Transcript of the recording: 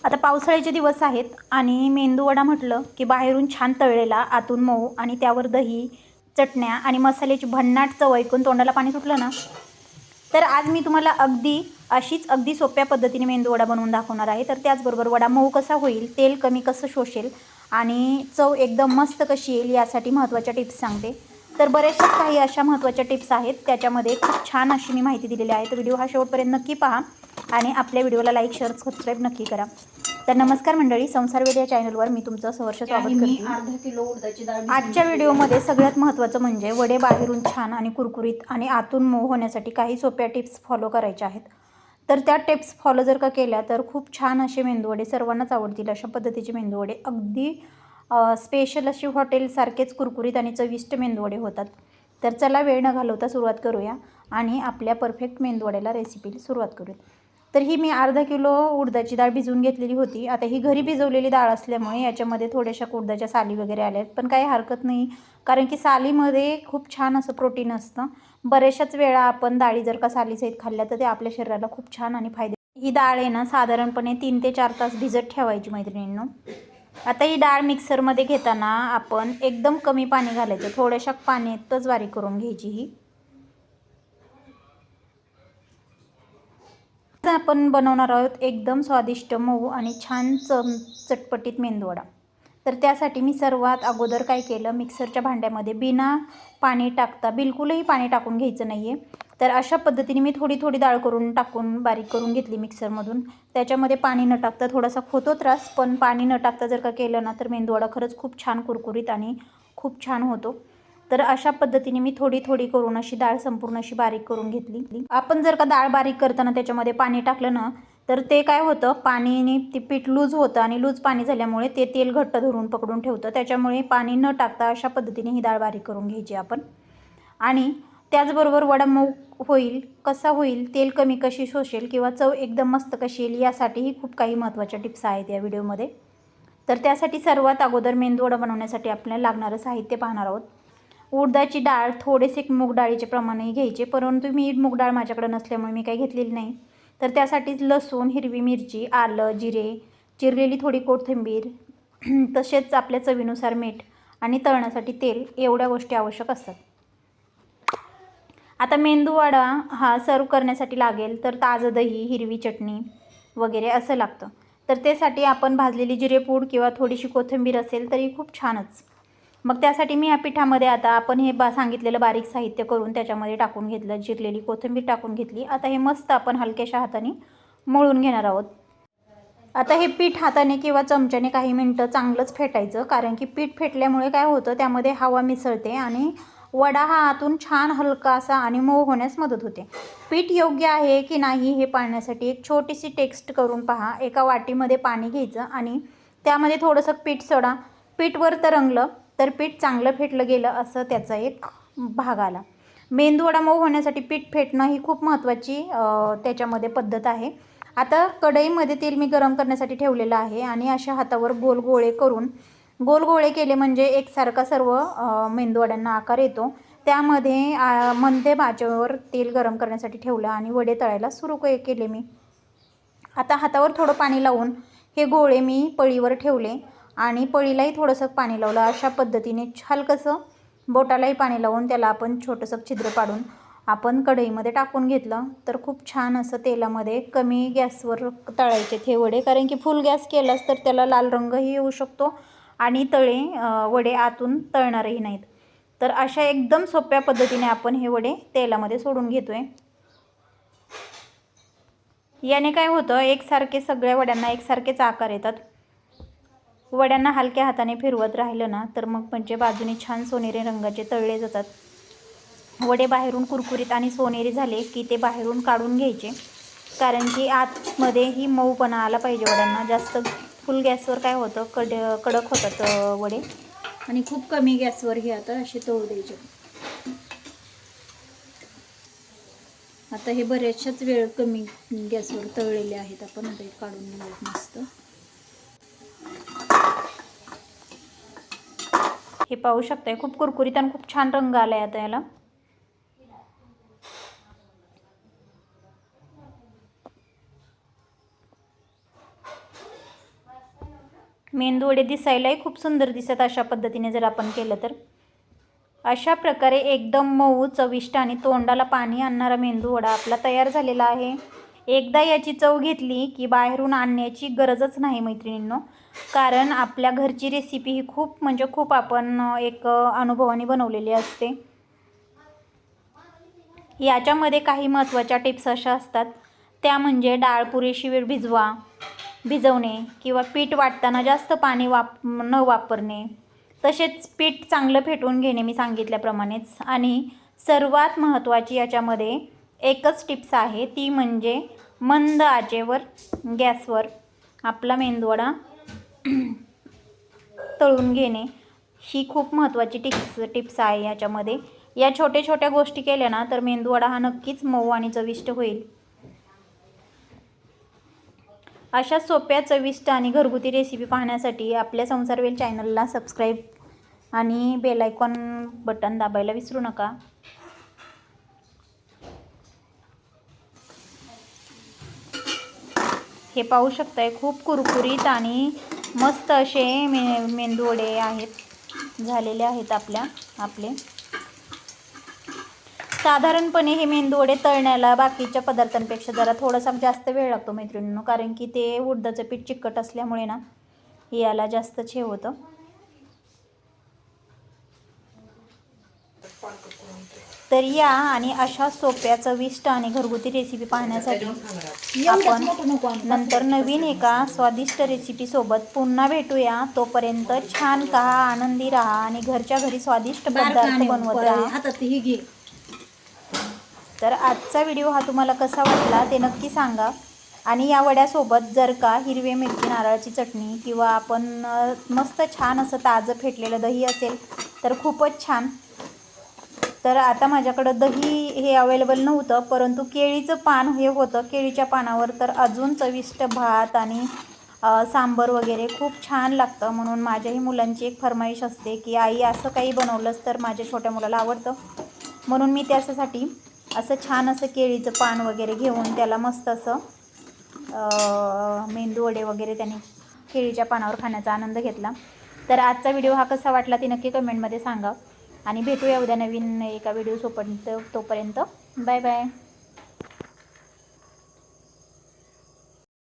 आता पावसाळ्याचे दिवस आहेत आणि मेंदूवडा म्हटलं की बाहेरून छान तळलेला, आतून मऊ आणि त्यावर दही, चटण्या आणि मसाल्याची भन्नाट चव ऐकून तोंडाला पाणी सुटलं ना. तर आज मी तुम्हाला अगदी सोप्या पद्धतीने मेंदूवडा बनवून दाखवणार आहे. तर त्याचबरोबर वडा मऊ कसा होईल, तेल कमी कसं शोषेल आणि चव एकदम मस्त कशी येईल यासाठी महत्त्वाच्या टिप्स सांगते. तर बरेचशाच काही अशा महत्त्वाच्या टिप्स आहेत, त्याच्यामध्ये खूप छान अशी मी माहिती दिलेली आहे. तर व्हिडिओ हा शेवटपर्यंत नक्की पहा आणि आपल्या व्हिडिओला लाईक, शेअर, सबस्क्राईब नक्की करा. तर नमस्कार मंडळी, संसारवेद या चॅनलवर मी तुमचं सहर्ष स्वागत करते. अर्धा किलो उडदाची डाळ आजच्या व्हिडिओमध्ये सगळ्यात महत्त्वाचं म्हणजे वडे बाहेरून छान आणि कुरकुरीत आणि आतून मऊ होण्यासाठी काही सोप्या टिप्स फॉलो करायच्या आहेत. तर त्या टिप्स फॉलो जर का केल्या तर खूप छान असे मेंदूवडे सर्वांनाच आवडतील. अशा पद्धतीचे मेंदूवडे अगदी स्पेशल अशी हॉटेलसारखेच कुरकुरीत आणि चविष्ट मेंदूवडे होतात. तर चला वेळ न घालवता सुरुवात करूया आणि आपल्या परफेक्ट मेंदूवड्याला रेसिपीला सुरुवात करूया. तर ही मी अर्धा किलो उडदाची डाळ भिजवून घेतलेली होती. आता ही घरी भिजवलेली डाळ असल्यामुळे याच्यामध्ये थोड्याशा उडदाच्या साली वगैरे आल्या आहेत, पण काही हरकत नाही, कारण की सालीमध्ये खूप छान असं प्रोटीन असतं. बऱ्याचशाच वेळा आपण डाळी जर का सालीसहित खाल्ल्या तर ते आपल्या शरीराला खूप छान आणि फायदे. ही डाळ आहे ना साधारणपणे 3 ते 4 तास भिजत ठेवायची मैत्रिणींनो. आता ही डाळ मिक्सरमध्ये घेताना आपण एकदम कमी पाणी घालायचं, थोड्याशा पाण्यातच बारीक करून घ्यायची ही. आपण बनवणार आहोत एकदम स्वादिष्ट, मऊ आणि छान चटपटीत मेंदूवडा. तर त्यासाठी मी सर्वात अगोदर काय केलं, मिक्सरच्या भांड्यामध्ये बिना पाणी टाकता, बिलकुलही पाणी टाकून घ्यायचं नाही आहे. तर अशा पद्धतीने मी थोडी थोडी डाळ टाकून बारीक करून घेतली मिक्सरमधून. त्याच्यामध्ये पाणी न टाकता, थोडासा होतो त्रास, पण पाणी न टाकता जर का केलं ना तर मेंदूवडा खरंच खूप छान कुरकुरीत आणि खूप छान होतो. तर अशा पद्धतीने मी थोडी थोडी करून अशी डाळ संपूर्ण अशी बारीक करून घेतली. आपण जर का डाळ बारीक करताना त्याच्यामध्ये पाणी टाकलं ना तर ते काय होतं, पाणीने ते पीठ लूज होतं आणि लूज पाणी झाल्यामुळे ते तेल घट्ट धरून पकडून ठेवतं. त्याच्यामुळे पाणी न टाकता अशा पद्धतीने ही डाळ बारीक करून घ्यायची आपण. आणि त्याचबरोबर वडा मऊ होईल, कसा होईल, तेल कमी कशी शोषेल किंवा चव एकदम मस्त कशी येईल यासाठीही खूप काही महत्त्वाच्या टिप्स आहेत या व्हिडिओमध्ये. तर त्यासाठी सर्वात अगोदर मेंदूवडा बनवण्यासाठी आपल्याला लागणारं साहित्य पाहणार आहोत. उडदाची डाळ, थोडेसे मूग डाळीचे प्रमाणही घ्यायचे, परंतु मी मूग डाळ माझ्याकडे नसल्यामुळे मी काही घेतलेली नाही. तर त्यासाठीच लसूण, हिरवी मिरची, आलं, जिरे, चिरलेली थोडी कोथिंबीर, तसेच आपल्या चवीनुसार मीठ आणि तळण्यासाठी तेल, एवढ्या गोष्टी आवश्यक असतात. आता मेंदूवडा हा सर्व करण्यासाठी लागेल तर ताजं दही, हिरवी चटणी वगैरे असं लागतं. तर त्यासाठी आपण भाजलेली जिरेपूड किंवा थोडीशी कोथिंबीर असेल तरी खूप छानच. मग त्यासाठी मी या पिठामध्ये आता आपण हे सांगितलेलं बारीक साहित्य करून त्याच्यामध्ये टाकून घेतलं, चिरलेली कोथिंबीर टाकून घेतली. आता हे मस्त आपण हलक्याशा हाताने मळून घेणार आहोत. आता हे पीठ हाताने किंवा चमच्याने काही मिनटं चांगलंच फेटायचं, कारण की पीठ फेटल्यामुळे काय होतं, त्यामध्ये हवा मिसळते आणि वडा हा आतून छान हलकासा आणि मऊ होण्यास मदत होते. पीठ योग्य आहे की नाही हे पाहण्यासाठी एक छोटीशी टेस्ट करून पहा. एका वाटीमध्ये पाणी घ्यायचं आणि त्यामध्ये थोडंसं पीठ सोडा. पीठ वर तरंगलं तर पीठ चांगलं फेटलं गेलं असं त्याचा एक भाग आला. मेंदूवडा मऊ होण्यासाठी पीठ फेटणं ही खूप महत्त्वाची त्याच्यामध्ये पद्धत आहे. आता कढईमध्ये तेल मी गरम करण्यासाठी ठेवलेलं आहे आणि अशा हातावर गोल गोळे केले म्हणजे एकसारखा सर्व मेंदूवड्यांना आकार येतो. त्यामध्ये मध्यम आचेवर तेल गरम करण्यासाठी ठेवलं आणि वडे तळायला सुरू केले मी. आता हातावर थोडं पाणी लावून हे गोळे मी पळीवर ठेवले आणि पळीलाही थोडंसं पाणी लावलं. अशा पद्धतीने हलकंसं बोटालाही पाणी लावून त्याला आपण छोटंसं छिद्र पाडून आपण कढईमध्ये टाकून घेतलं. तर खूप छान असं तेलामध्ये कमी गॅसवर तळायचे हे वडे, कारण की फुल गॅस केलास तर त्याला लाल रंगही येऊ शकतो आणि वडे आतून तळणारही नाहीत. तर अशा एकदम सोप्या पद्धतीने आपण हे वडे तेलामध्ये सोडून घेतोय. याने काय होतं, एकसारखे सगळ्या वड्यांना एकसारखेच आकार येतात. वड्यांना हलक्या हाताने फिरवत राहिलं ना तर मग म्हणजे बाजूने छान सोनेरी रंगाचे तळले जातात. वडे बाहेरून कुरकुरीत आणि सोनेरी झाले की ते बाहेरून काढून घ्यायचे, कारण की आतमध्ये ही मऊपणा आला पाहिजे वड्यांना. जास्त फुल गॅसवर काय होतं, कडक होतात वडे आणि खूप कमी गॅसवर हे आता असे तळू द्यायचे. आता हे बऱ्याचशाच वेळ कमी गॅसवर तळलेले आहेत. आपण आता हे काढून घेऊयात मस्त. हे पाहू शकताय, खूप कुरकुरीत आणि खूप छान रंग आलाय आता याला. मेंदूवडे दिसायलाही खूप सुंदर दिसतात अशा पद्धतीने जर आपण केलं तर. अशा प्रकारे एकदम मऊ, चविष्ट आणि तोंडाला पाणी आणणारा मेंदूवडा आपला तयार झालेला आहे. एकदा याची चव घेतली की बाहेरून आणण्याची गरजच नाही मैत्रिणींनो, कारण आपल्या घरची रेसिपी ही खूप म्हणजे खूप आपण एक अनुभवाने बनवलेली असते. याच्यामध्ये काही महत्त्वाच्या टिप्स अशा असतात, त्या म्हणजे डाळ पुरेशी वेळ भिजवणे किंवा पीठ वाटताना जास्त पाणी न वापरणे, तसेच पीठ चांगलं फेटून घेणे मी सांगितल्याप्रमाणेच. आणि सर्वात महत्त्वाची याच्यामध्ये एकच टिप्स आहे, ती म्हणजे मंद आचेवर गॅसवर आपला मेंदूवडा तळून घेणे. ही खूप महत्त्वाची टिप्स आहे याच्यामध्ये. या छोट्या छोट्या गोष्टी केल्या ना तर मेंदूवडा हा नक्कीच मऊ आणि चविष्ट होईल. अशा सोप्या, चविष्ट आणि घरगुती रेसिपी पाहण्यासाठी आपल्या संसार वेल चॅनलला सबस्क्राईब आणि बेल आयकॉन बटन दाबायला विसरू नका. हे पाहू शकताय, खूप कुरकुरीत आणि मस्त असे मेंदूवडे झालेले आहेत आपले. साधारणपणे हे मेंदूवडे तळण्याला बाकीच्या पदार्थांपेक्षा जरा थोडासा जास्त वेळ लागतो मैत्रिणींनो, कारण की ते उडदाचं पीठ चिकट असल्यामुळे ना याला जास्तच हे होतं. तर या आणि अशा सोप्या, चविष्ट आणि घरगुती रेसिपी पाहण्यासाठी आपण नंतर नवीन एका स्वादिष्ट रेसिपीसोबत पुन्हा भेटूया. तोपर्यंत छान खा, आनंदी राहा आणि घरच्या घरी स्वादिष्ट पदार्थ बनवत राहा. तर आजचा व्हिडिओ हा तुम्हाला कसा वाटला ते नक्की सांगा. आणि या वड्यासोबत जर का हिरवी मिरची, नारळाची चटणी किंवा आपण मस्त छान असं ताजं फेटलेलं दही असेल तर खूपच छान. तर आता माझ्याकडं दही हे अवेलेबल नव्हतं, परंतु केळीचं पान हे होतं. केळीच्या पानावर तर अजून चविष्ट भात आणि सांबर वगैरे खूप छान लागतं. म्हणून माझ्याही मुलांची एक फरमाईश असते की आई असं काही बनवलंच तर माझ्या छोट्या मुलाला आवडतं. म्हणून मी त्याच्यासाठी असं छान असं केळीचं पान वगैरे घेऊन त्याला मस्त असं मेंदूवडे वगैरे त्याने केळीच्या पानावर खाण्याचा आनंद घेतला. तर आजचा व्हिडिओ हा कसा वाटला ते नक्की कमेंटमध्ये सांगा. आणि भेटूया उद्या नवीन एका व्हिडिओसोबत. तोपर्यंत बाय बाय.